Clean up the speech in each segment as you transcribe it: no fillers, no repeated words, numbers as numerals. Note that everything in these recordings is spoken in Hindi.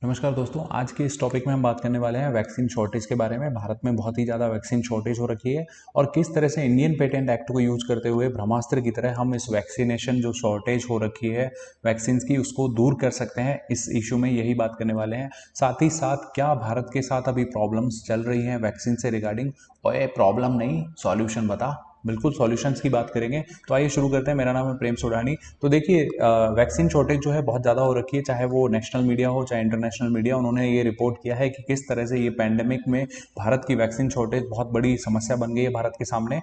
नमस्कार दोस्तों, आज के इस टॉपिक में हम बात करने वाले हैं वैक्सीन शॉर्टेज के बारे में। भारत में बहुत ही ज़्यादा वैक्सीन शॉर्टेज हो रखी है और किस तरह से इंडियन पेटेंट एक्ट को यूज करते हुए ब्रह्मास्त्र की तरह हम इस वैक्सीनेशन जो शॉर्टेज हो रखी है वैक्सीन की उसको दूर कर सकते हैं। इस इशू में यही बात करने वाले हैं। साथ ही साथ क्या भारत के साथ अभी प्रॉब्लम्स चल रही हैं वैक्सीन से रिगार्डिंग, और ये प्रॉब्लम नहीं सॉल्यूशन बता, बिल्कुल सॉल्यूशंस की बात करेंगे। तो आइए शुरू करते हैं। मेरा नाम है प्रेम सोडानी। तो देखिए, वैक्सीन शॉर्टेज जो है बहुत ज़्यादा हो रखी है, चाहे वो नेशनल मीडिया हो चाहे इंटरनेशनल मीडिया। उन्होंने ये रिपोर्ट किया है कि किस तरह से ये पैंडेमिक में भारत की वैक्सीन शॉर्टेज बहुत बड़ी समस्या बन गई है भारत के सामने।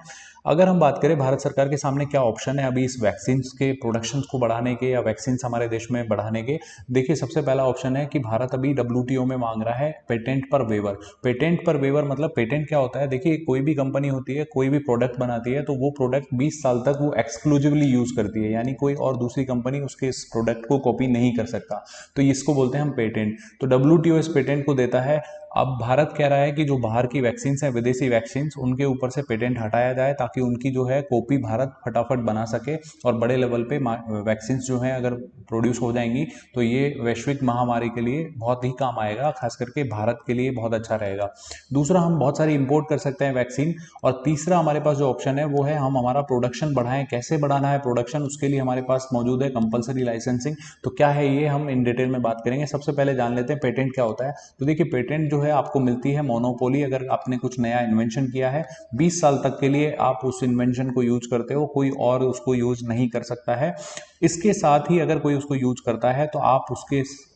अगर हम बात करें भारत सरकार के सामने क्या ऑप्शन है अभी इस वैक्सीन के प्रोडक्शन को बढ़ाने के या वैक्सीन हमारे देश में बढ़ाने के, देखिए सबसे पहला ऑप्शन है कि भारत अभी डब्ल्यूटीओ में मांग रहा है पेटेंट पर वेवर। पेटेंट पर वेवर मतलब पेटेंट क्या होता है? देखिए, कोई भी कंपनी होती है, कोई भी प्रोडक्ट बनाती है तो वो प्रोडक्ट 20 साल तक वो एक्सक्लूसिवली यूज करती है, यानी कोई और दूसरी कंपनी उसके इस प्रोडक्ट को कॉपी नहीं कर सकता। तो इसको बोलते हैं हम पेटेंट। तो डब्ल्यूटीओ इस पेटेंट को देता है। अब भारत कह रहा है कि जो बाहर की वैक्सीन है, विदेशी वैक्सीन, उनके ऊपर से पेटेंट हटाया जाए ताकि उनकी जो है कॉपी भारत फटाफट बना सके और बड़े लेवल पे वैक्सीन जो है अगर प्रोड्यूस हो जाएंगी तो ये वैश्विक महामारी के लिए बहुत ही काम आएगा, खास करके भारत के लिए बहुत अच्छा रहेगा। दूसरा, हम बहुत सारी इंपोर्ट कर सकते हैं वैक्सीन। और तीसरा हमारे पास जो ऑप्शन है वो है हम हमारा प्रोडक्शन बढ़ाएं। कैसे बढ़ाना है प्रोडक्शन, उसके लिए हमारे पास मौजूद है कंपलसरी लाइसेंसिंग। तो क्या है ये, हम इन डिटेल में बात करेंगे। सबसे पहले जान लेते हैं पेटेंट क्या होता है। तो देखिए, पेटेंट जो है आपको मिलती है मोनोपोली। अगर आपने कुछ नया इन्वेंशन किया है 20 साल तक के लिए आप उस इन्वेंशन को यूज करते हो, कोई और उसको यूज नहीं कर सकता है। इसके साथ ही अगर कोई उसको यूज करता है तो आप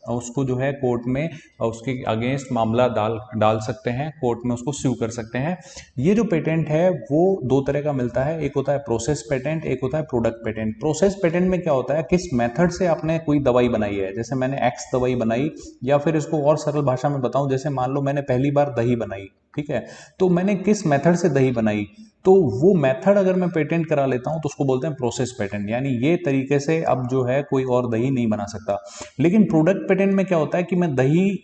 उसको जो है कोर्ट में उसके अगेंस्ट मामला डाल डाल सकते हैं, कोर्ट में उसको स्यू कर सकते हैं। ये जो पेटेंट है वो दो तरह का मिलता है, एक होता है प्रोसेस पेटेंट, एक होता है प्रोडक्ट पेटेंट। प्रोसेस पेटेंट में क्या होता है, किस मेथड से आपने कोई दवाई बनाई है, जैसे मैंने एक्स दवाई बनाई, या फिर इसको और सरल भाषा में बताऊं, जैसे मान लो मैंने पहली बार दही बनाई, ठीक है, तो मैंने किस मेथड से दही बनाई, तो वो मेथड अगर मैं पेटेंट करा लेता हूं तो उसको बोलते हैं प्रोसेस पेटेंट, यानी ये तरीके से अब जो है कोई और दही नहीं बना सकता। लेकिन प्रोडक्ट पेटेंट में क्या होता है कि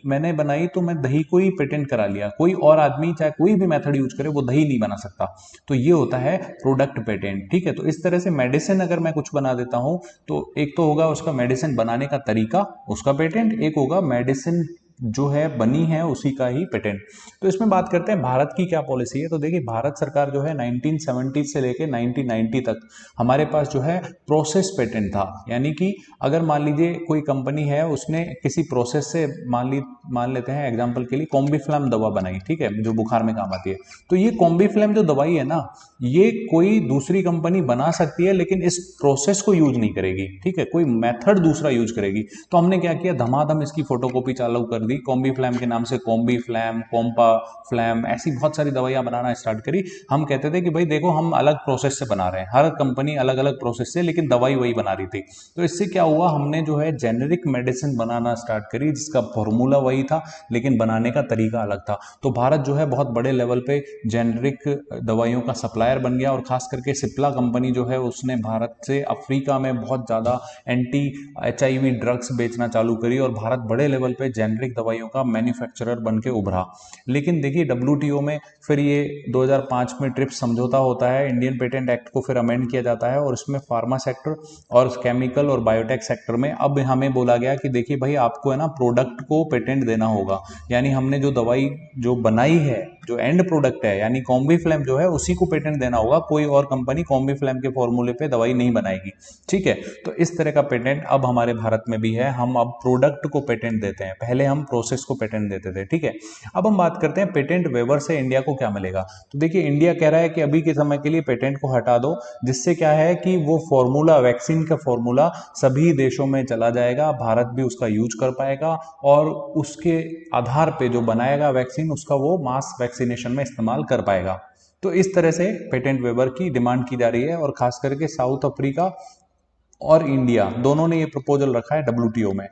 मैंने बनाई तो मैं दही को ही पेटेंट करा लिया, कोई और आदमी चाहे कोई भी मेथड यूज करे वो दही नहीं बना सकता। तो ये होता है प्रोडक्ट पेटेंट, ठीक है। तो इस तरह से मेडिसिन अगर मैं कुछ बना देता हूं तो एक तो होगा उसका मेडिसिन बनाने का तरीका, उसका पेटेंट, एक होगा मेडिसिन जो है बनी है उसी का ही पेटेंट। तो इसमें बात करते हैं भारत की क्या पॉलिसी है। तो देखिए, भारत सरकार जो है 1970 से लेके 1990 तक हमारे पास जो है प्रोसेस पेटेंट था। यानी कि अगर मान लीजिए कोई कंपनी है, उसने किसी प्रोसेस से मान लेते हैं एग्जांपल के लिए कॉम्बीफ्लैम दवा बनाई, ठीक है, जो बुखार में काम आती है। तो ये कॉम्बीफ्लैम जो दवाई है ना, ये कोई दूसरी कंपनी बना सकती है लेकिन इस प्रोसेस को यूज नहीं करेगी, ठीक है, कोई मेथड दूसरा यूज करेगी। तो हमने क्या किया, धमाधम इसकी फोटोकॉपी चालू कर दी, कॉम्बी फ्लैम के नाम से कॉम्बी फ्लैम, कॉम्पा फ्लैम, ऐसी बहुत सारी दवाइयां बनाना स्टार्ट करी। हम कहते थे कि भाई देखो, हम अलग प्रोसेस से बना रहे हैं, हर कंपनी अलग अलग प्रोसेस से, लेकिन दवाई वही बना रही थी। तो इससे क्या हुआ, हमने जो है जेनेरिक मेडिसिन बनाना स्टार्ट करी, जिसका फॉर्मूला वही था लेकिन बनाने का तरीका अलग था। तो भारत जो है बहुत बड़े लेवल पे जेनेरिक दवाइयों का सप्लायर बन गया, और खास करके सिप्ला कंपनी जो है उसने भारत से अफ्रीका में बहुत ज़्यादा एंटी HIV ड्रग्स बेचना चालू करी, और भारत बड़े लेवल पे जेनेरिक दवाइयों का मैन्युफैक्चरर बन के उभरा। लेकिन देखिए, डब्ल्यूटीओ में फिर ये 2005 में ट्रिप्स समझौता होता है, इंडियन पेटेंट एक्ट को फिर अमेंड किया जाता है, और इसमें फार्मा सेक्टर और केमिकल और बायोटेक सेक्टर में अब हमें बोला गया कि देखिए भाई, आपको है ना प्रोडक्ट को पेटेंट देना होगा। यानी हमने जो दवाई जो बनाई है, जो एंड प्रोडक्ट है, यानी कॉम्बी फ्लैम जो है, उसी को पेटेंट देना होगा। कोई और कंपनी कॉम्बी फ्लैम के फॉर्मूले पे दवाई नहीं बनाएगी, ठीक है। तो इस तरह का पेटेंट अब हमारे भारत में भी है। हम अब प्रोडक्ट को पेटेंट देते हैं, पहले हम प्रोसेस को पेटेंट देते थे, ठीक है। अब हम बात करते हैं पेटेंट वेवर से इंडिया को क्या मिलेगा। तो देखिए, इंडिया कह रहा है कि अभी के समय के लिए पेटेंट को हटा दो, जिससे क्या है कि वो फॉर्मूला, वैक्सीन का फॉर्मूला सभी देशों में चला जाएगा, भारत भी उसका यूज कर पाएगा, और उसके आधार पे जो बनाएगा वैक्सीन, उसका वो मास वैक्सीनेशन में इस्तेमाल कर पाएगा। तो इस तरह से पेटेंट वेवर की डिमांड की जा रही है, और खास करके साउथ अफ्रीका और इंडिया दोनों ने ये प्रपोजल रखा है डब्ल्यूटीओ में।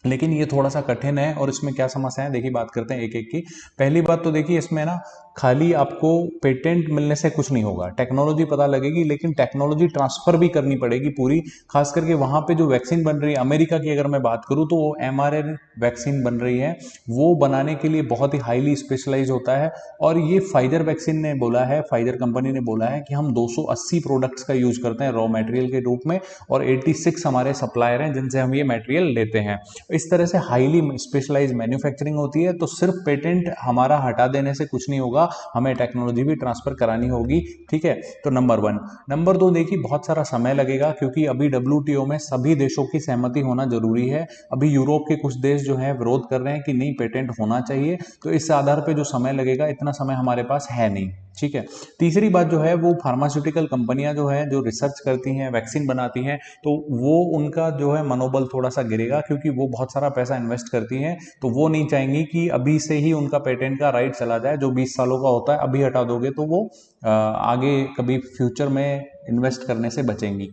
लेकिन ये थोड़ा सा कठिन है, और इसमें क्या समस्या है देखिए, बात करते हैं एक एक की। पहली बात तो देखिए, इसमें ना खाली आपको पेटेंट मिलने से कुछ नहीं होगा, टेक्नोलॉजी पता लगेगी लेकिन टेक्नोलॉजी ट्रांसफर भी करनी पड़ेगी पूरी। खास करके वहां पे जो वैक्सीन बन रही है अमेरिका की अगर मैं बात करूं तो वो mRNA वैक्सीन बन रही है, वो बनाने के लिए बहुत ही हाईली स्पेशलाइज होता है। और ये फाइजर वैक्सीन ने बोला है, फाइजर कंपनी ने बोला है कि हम 280 प्रोडक्ट्स का यूज करते हैं रॉ मटेरियल के रूप में, और 86 हमारे सप्लायर हैं जिनसे हम ये मटेरियल लेते हैं। इस तरह से हाईली स्पेशलाइज मैन्युफैक्चरिंग होती है। तो सिर्फ पेटेंट हमारा हटा देने से कुछ नहीं होगा, हमें टेक्नोलॉजी भी ट्रांसफर करानी होगी। ठीक है, तो नंबर 1। नंबर 2, देखिए बहुत सारा समय लगेगा क्योंकि अभी WTO में सभी देशों की सहमति होना जरूरी है। अभी यूरोप के कुछ देश जो है विरोध कर रहे हैं कि नहीं पेटेंट होना चाहिए, तो इस आधार पे जो समय लगेगा इतना समय हमारे पास है नहीं। ठीक है, तीसरी बात जो है वो फार्मास्यूटिकल कंपनियां जो है जो रिसर्च करती हैं, वैक्सीन बनाती हैं, तो वो उनका जो है मनोबल थोड़ा सा गिरेगा क्योंकि वो बहुत सारा पैसा इन्वेस्ट करती हैं। तो वो नहीं चाहेंगी कि अभी से ही उनका पेटेंट का राइट चला जाए, जो 20 सालों का होता है अभी हटा दोगे तो वो आगे कभी फ्यूचर में इन्वेस्ट करने से बचेंगी।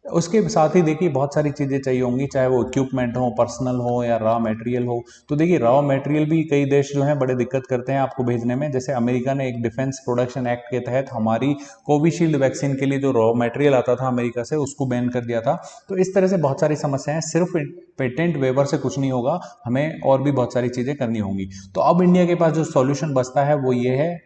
उसके साथ ही देखिए बहुत सारी चीज़ें चाहिए होंगी, चाहे वो इक्विपमेंट हो, पर्सनल हो या रॉ मटेरियल हो। तो देखिए रॉ मटेरियल भी कई देश जो हैं बड़े दिक्कत करते हैं आपको भेजने में। जैसे अमेरिका ने एक डिफेंस प्रोडक्शन एक्ट के तहत हमारी कोविशील्ड वैक्सीन के लिए जो रॉ मटेरियल आता था अमेरिका से उसको बैन कर दिया था। तो इस तरह से बहुत सारी समस्याएं, सिर्फ पेटेंट वेवर से कुछ नहीं होगा, हमें और भी बहुत सारी चीज़ें करनी होंगी। तो अब इंडिया के पास जो सॉल्यूशन बचता है वो ये है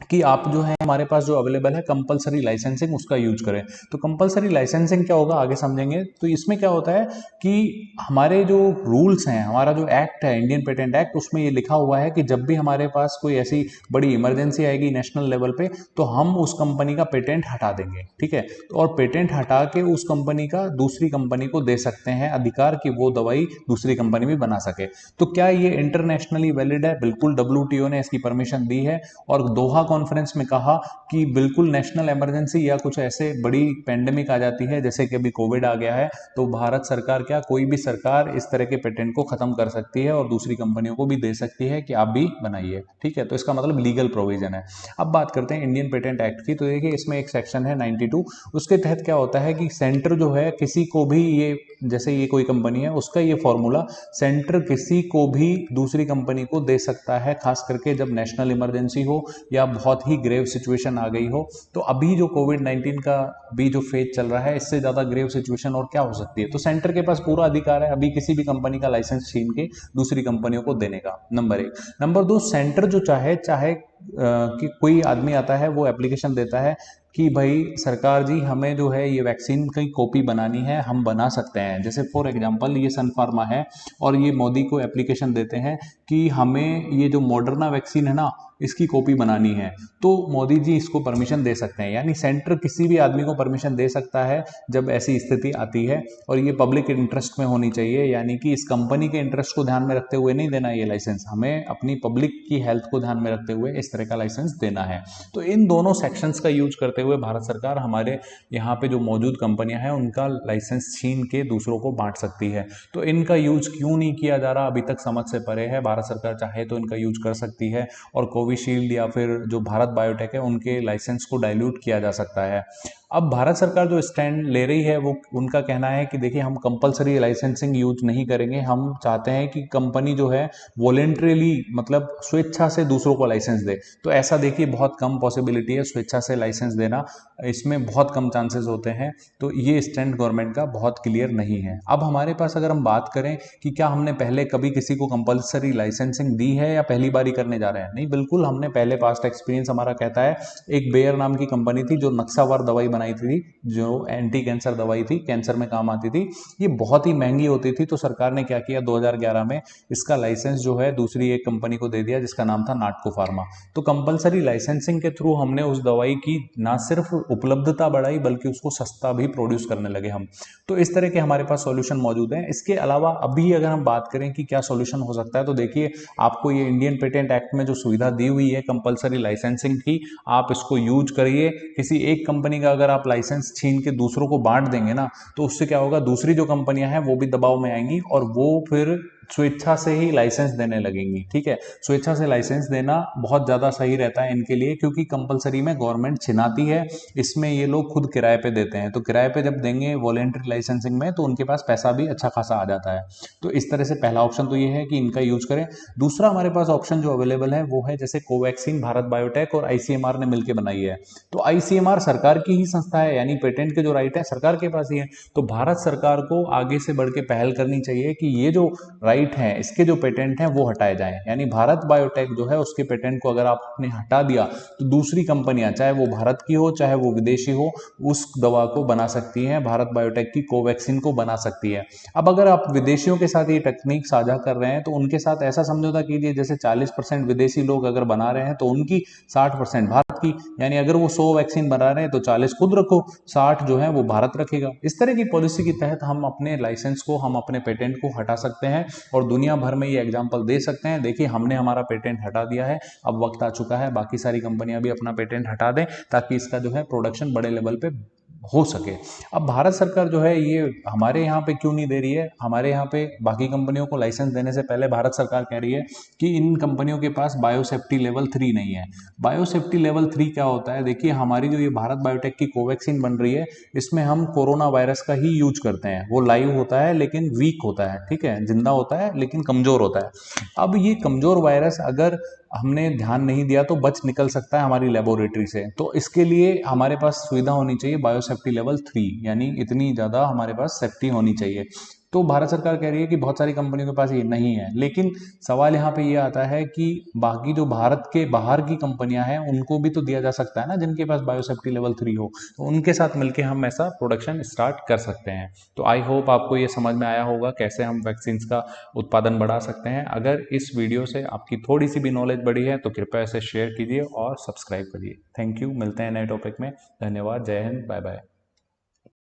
कि आप जो है हमारे पास जो अवेलेबल है कंपलसरी लाइसेंसिंग उसका यूज करें। तो कंपलसरी लाइसेंसिंग क्या होगा आगे समझेंगे। तो इसमें क्या होता है कि हमारे जो रूल्स हैं, हमारा जो एक्ट है इंडियन पेटेंट एक्ट, उसमें ये लिखा हुआ है कि जब भी हमारे पास कोई ऐसी बड़ी इमरजेंसी आएगी नेशनल लेवल पे तो हम उस कंपनी का पेटेंट हटा देंगे। ठीक है, तो और पेटेंट हटा के उस कंपनी का दूसरी कंपनी को दे सकते हैं अधिकार कि वो दवाई दूसरी कंपनी भी बना सके। तो क्या ये इंटरनेशनली वैलिड है? बिल्कुल, WTO ने इसकी परमिशन दी है और दोहा कॉन्फ्रेंस में कहा कि बिल्कुल नेशनल इमरजेंसी या कुछ ऐसे बड़ी पेंडेमिक आ जाती है जैसे कि अभी कोविड आ गया है, तो भारत सरकार क्या कोई भी सरकार इस तरह के पेटेंट को खत्म कर सकती है और दूसरी कंपनियों को भी दे सकती है कि आप भी बनाइए। ठीक है, तो इसका मतलब लीगल प्रोविजन है। अब बात करते हैं इंडियन पेटेंट एक्ट की। तो देखिए इसमें एक सेक्शन है 92, उसके तहत क्या होता है कि सेंटर जो है किसी को भी, ये जैसे ये कोई कंपनी है उसका ये फॉर्मूला, सेंटर किसी को भी दूसरी कंपनी को दे सकता है, खास करके जब नेशनल इमरजेंसी हो या बहुत ही ग्रेव सिचुएशन आ गई हो। तो अभी जो कोविड-19 का भी जो फेज चल रहा है, इससे ज़्यादा ग्रेव सिचुएशन और क्या हो सकती है। तो सेंटर के पास पूरा अधिकार है अभी किसी भी कंपनी का लाइसेंस छीन के दूसरी कंपनियों को देने का, नंबर 1। नंबर 2, सेंटर जो चाहे चाहे कि कोई आदमी आता है वो एप्लीकेशन देता है कि भाई सरकार जी हमें जो है ये वैक्सीन की कॉपी बनानी है, हम बना सकते हैं। जैसे फॉर एग्जांपल ये सन फार्मा है और ये मोदी को एप्लीकेशन देते हैं कि हमें ये जो मॉडर्ना वैक्सीन है ना इसकी कॉपी बनानी है, तो मोदी जी इसको परमिशन दे सकते हैं। यानी सेंटर किसी भी आदमी को परमिशन दे सकता है जब ऐसी स्थिति आती है, और ये पब्लिक इंटरेस्ट में होनी चाहिए, यानी कि इस कंपनी के इंटरेस्ट को ध्यान में रखते हुए नहीं देना ये लाइसेंस, हमें अपनी पब्लिक की हेल्थ को ध्यान में रखते हुए इस तरह का लाइसेंस देना है। तो इन दोनों सेक्शंस का यूज करते हुए भारत सरकार हमारे यहाँ पे जो मौजूद कंपनियां हैं उनका लाइसेंस छीन के दूसरों को बांट सकती है। तो इनका यूज क्यों नहीं किया जा रहा अभी तक समझ से परे है। भारत सरकार चाहे तो इनका यूज कर सकती है और कोविशील्ड या फिर जो भारत बायोटेक है उनके लाइसेंस को डाइल्यूट किया जा सकता है। अब भारत सरकार जो स्टैंड ले रही है वो उनका कहना है कि देखिए हम कंपलसरी लाइसेंसिंग यूज नहीं करेंगे, हम चाहते हैं कि कंपनी जो है वॉलेंट्रीली मतलब स्वेच्छा से दूसरों को लाइसेंस दे। तो ऐसा देखिए बहुत कम पॉसिबिलिटी है स्वेच्छा से लाइसेंस देना, इसमें बहुत कम चांसेस होते हैं। तो ये स्टैंड गवर्नमेंट का बहुत क्लियर नहीं है। अब हमारे पास अगर हम बात करें कि क्या हमने पहले कभी किसी को कंपलसरी लाइसेंसिंग दी है या पहली बार ही करने जा रहे हैं, नहीं बिल्कुल हमने पहले पास्ट एक्सपीरियंस हमारा कहता है। एक बेयर नाम की कंपनी थी जो नक्सावार दवाई बनाई थी, जो एंटी कैंसर दवाई थी, कैंसर में काम आती थी, ये बहुत ही महंगी होती थी। तो सरकार ने क्या किया 2011 में इसका लाइसेंस जो है दूसरी एक कंपनी को दे दिया जिसका नाम था नाटको फार्मा। तो कंपलसरी लाइसेंसिंग के थ्रू हमने उस दवाई की ना सिर्फ उपलब्धता बढ़ाई बल्कि उसको सस्ता भी प्रोड्यूस करने लगे हम। तो इस तरह के हमारे पास सॉल्यूशन मौजूद हैं। इसके अलावा अभी अगर हम बात करें कि क्या सॉल्यूशन हो सकता है, तो देखिए आपको ये इंडियन पेटेंट एक्ट में जो सुविधा दी हुई है कंपलसरी लाइसेंसिंग की, आप इसको यूज करिए। किसी एक कंपनी का अगर आप लाइसेंस छीन के दूसरों को बांट देंगे ना, तो उससे क्या होगा दूसरी जो कंपनियां हैं वो भी दबाव में आएंगी और वो फिर स्वेच्छा से ही लाइसेंस देने लगेंगी। ठीक है, स्वेच्छा से लाइसेंस देना बहुत ज़्यादा सही रहता है इनके लिए, क्योंकि कंपलसरी में गवर्नमेंट छिनाती है, इसमें ये लोग खुद किराए पे देते हैं। तो किराए पे जब देंगे वॉलेंट्री लाइसेंसिंग में, तो उनके पास पैसा भी अच्छा खासा आ जाता है। तो इस तरह से पहला ऑप्शन तो ये है कि इनका यूज करें। दूसरा हमारे पास ऑप्शन जो अवेलेबल है वो है जैसे कोवैक्सीन भारत बायोटेक और आईसीएमआर ने मिलकर बनाई है। तो आईसीएमआर सरकार की ही संस्था है, यानी पेटेंट के जो राइट है सरकार के पास ही है। तो भारत सरकार को आगे से बढ़ के पहल करनी चाहिए कि ये जो राइट है, इसके जो पेटेंट हैं वो हटाए जाएं। यानी भारत बायोटेक जो है उसके पेटेंट को अगर आपने हटा दिया तो दूसरी कंपनियां, चाहे वो भारत की हो चाहे वो विदेशी हो, उस दवा को बना सकती हैं, भारत बायोटेक की कोवैक्सीन को बना सकती है। अब अगर आप विदेशियों के साथ ये टेक्निक साझा कर रहे हैं तो उनके साथ ऐसा समझौता कीजिए जैसे 40% विदेशी लोग अगर बना रहे हैं तो उनकी 60% भारत की, यानी अगर वो 100 वैक्सीन बना रहे हैं तो 40 खुद रखो, 60 जो है वो भारत रखेगा। इस तरह की पॉलिसी के तहत हम अपने लाइसेंस को, हम अपने पेटेंट को हटा सकते हैं और दुनिया भर में ये एग्जाम्पल दे सकते हैं, देखिए हमने हमारा पेटेंट हटा दिया है, अब वक्त आ चुका है बाकी सारी कंपनियां भी अपना पेटेंट हटा दें ताकि इसका जो है प्रोडक्शन बड़े लेवल पे हो सके। अब भारत सरकार जो है ये हमारे यहाँ पे क्यों नहीं दे रही है, हमारे यहाँ पे बाकी कंपनियों को लाइसेंस देने से पहले भारत सरकार कह रही है कि इन कंपनियों के पास बायोसेफ्टी लेवल 3 नहीं है। बायोसेफ्टी लेवल 3 क्या होता है, देखिए हमारी जो ये भारत बायोटेक की कोवैक्सीन बन रही है इसमें हम कोरोना वायरस का ही यूज करते हैं। वो लाइव होता है लेकिन वीक होता है, ठीक है, जिंदा होता है लेकिन कमजोर होता है। अब ये कमजोर वायरस अगर हमने ध्यान नहीं दिया तो बच निकल सकता है हमारी लेबोरेटरी से। तो इसके लिए हमारे पास सुविधा होनी चाहिए बायोसेफ्टी लेवल 3, यानी इतनी ज़्यादा हमारे पास सेफ्टी होनी चाहिए। तो भारत सरकार कह रही है कि बहुत सारी कंपनियों के पास ये नहीं है, लेकिन सवाल यहाँ पे ये आता है कि बाकी जो भारत के बाहर की कंपनियां हैं उनको भी तो दिया जा सकता है ना, जिनके पास बायोसेफ्टी लेवल 3 हो, तो उनके साथ मिलकर हम ऐसा प्रोडक्शन स्टार्ट कर सकते हैं। तो आई होप आपको ये समझ में आया होगा कैसे हम वैक्सीन का उत्पादन बढ़ा सकते हैं। अगर इस वीडियो से आपकी थोड़ी सी भी नॉलेज बढ़ी है तो कृपया इसे शेयर कीजिए और सब्सक्राइब करिए। थैंक यू, मिलते हैं नए टॉपिक में। धन्यवाद, जय हिंद, बाय बाय।